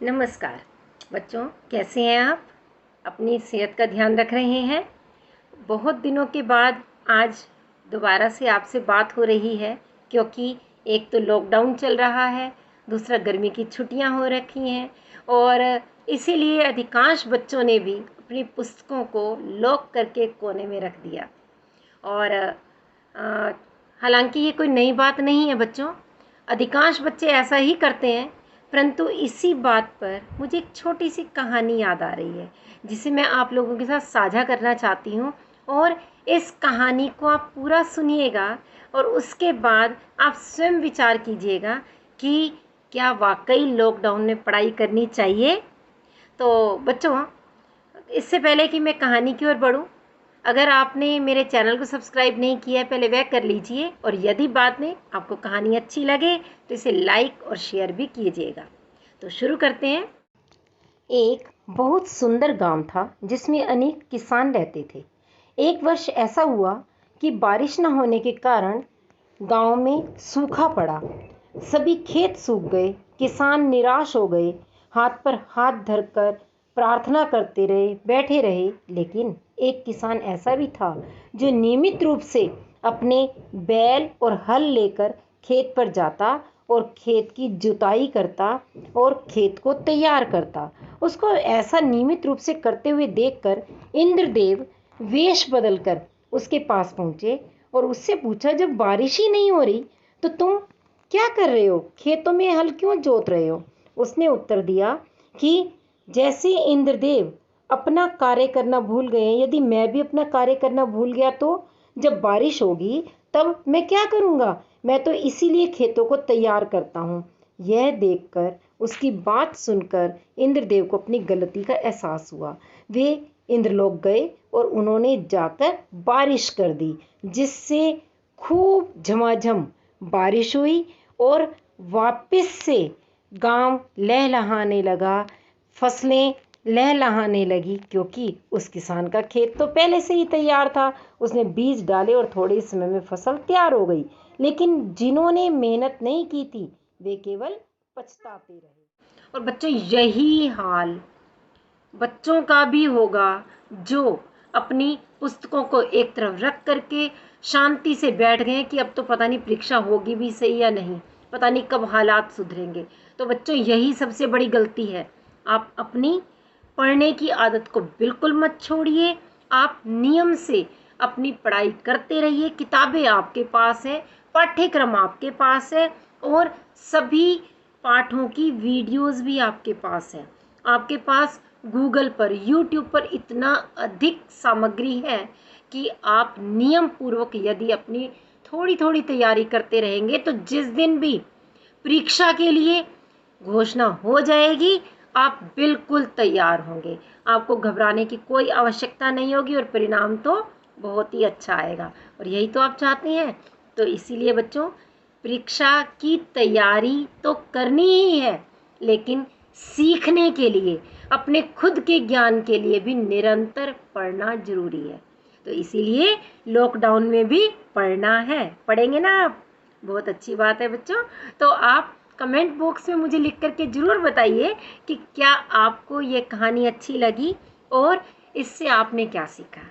नमस्कार बच्चों, कैसे हैं आप? अपनी सेहत का ध्यान रख रहे हैं? बहुत दिनों के बाद आज दोबारा से आपसे बात हो रही है, क्योंकि एक तो लॉकडाउन चल रहा है, दूसरा गर्मी की छुट्टियां हो रखी हैं और इसीलिए अधिकांश बच्चों ने भी अपनी पुस्तकों को लॉक करके कोने में रख दिया। और हालांकि ये कोई नई बात नहीं है बच्चों, अधिकांश बच्चे ऐसा ही करते हैं। परंतु इसी बात पर मुझे एक छोटी सी कहानी याद आ रही है, जिसे मैं आप लोगों के साथ साझा करना चाहती हूँ। और इस कहानी को आप पूरा सुनिएगा और उसके बाद आप स्वयं विचार कीजिएगा कि क्या वाकई लॉकडाउन में पढ़ाई करनी चाहिए। तो बच्चों, इससे पहले कि मैं कहानी की ओर बढ़ूँ, अगर आपने मेरे चैनल को सब्सक्राइब नहीं किया है, पहले वह कर लीजिए। और यदि बाद में आपको कहानी अच्छी लगे तो इसे लाइक और शेयर भी कीजिएगा। तो शुरू करते हैं। एक बहुत सुंदर गांव था जिसमें अनेक किसान रहते थे। एक वर्ष ऐसा हुआ कि बारिश न होने के कारण गांव में सूखा पड़ा। सभी खेत सूख गए। किसान निराश हो गए, हाथ पर हाथ धरकर प्रार्थना करते रहे, बैठे रहे। लेकिन एक किसान ऐसा भी था जो नियमित रूप से अपने बैल और हल लेकर खेत पर जाता और खेत की जुताई करता और खेत को तैयार करता। उसको ऐसा नियमित रूप से करते हुए देखकर इंद्रदेव वेश बदलकर उसके पास पहुंचे और उससे पूछा, जब बारिश ही नहीं हो रही तो तुम क्या कर रहे हो? खेतों में हल क्यों जोत रहे हो? उसने उत्तर दिया कि जैसे इंद्रदेव अपना कार्य करना भूल गए, यदि मैं भी अपना कार्य करना भूल गया तो जब बारिश होगी तब मैं क्या करूँगा? मैं तो इसीलिए खेतों को तैयार करता हूँ। यह देखकर, उसकी बात सुनकर इंद्रदेव को अपनी गलती का एहसास हुआ। वे इंद्रलोक गए और उन्होंने जाकर बारिश कर दी, जिससे खूब झमाझम बारिश हुई और वापस से गांव लहलहाने लगा, फसलें लहलहाने लगी, क्योंकि उस किसान का खेत तो पहले से ही तैयार था। उसने बीज डाले और थोड़े समय में फसल तैयार हो गई। लेकिन जिन्होंने मेहनत नहीं की थी वे केवल पछताते रहे। और बच्चों, यही हाल बच्चों का भी होगा, जो अपनी पुस्तकों को एक तरफ रख करके शांति से बैठ गए कि अब तो पता नहीं परीक्षा होगी भी सही या नहीं, पता नहीं कब हालात सुधरेंगे। तो बच्चों, यही सबसे बड़ी गलती है। आप अपनी पढ़ने की आदत को बिल्कुल मत छोड़िए। आप नियम से अपनी पढ़ाई करते रहिए। किताबें आपके पास है, पाठ्यक्रम आपके पास है और सभी पाठों की वीडियोस भी आपके पास है। आपके पास गूगल पर, यूट्यूब पर इतना अधिक सामग्री है कि आप नियम पूर्वक यदि अपनी थोड़ी थोड़ी तैयारी करते रहेंगे तो जिस दिन भी परीक्षा के लिए घोषणा हो जाएगी आप बिल्कुल तैयार होंगे। आपको घबराने की कोई आवश्यकता नहीं होगी और परिणाम तो बहुत ही अच्छा आएगा। और यही तो आप चाहते हैं। तो इसीलिए बच्चों, परीक्षा की तैयारी तो करनी ही है, लेकिन सीखने के लिए, अपने खुद के ज्ञान के लिए भी निरंतर पढ़ना जरूरी है। तो इसीलिए लॉकडाउन में भी पढ़ना है। पढ़ेंगे ना आप? बहुत अच्छी बात है बच्चों। तो आप कमेंट बॉक्स में मुझे लिख करके ज़रूर बताइए कि क्या आपको ये कहानी अच्छी लगी और इससे आपने क्या सीखा।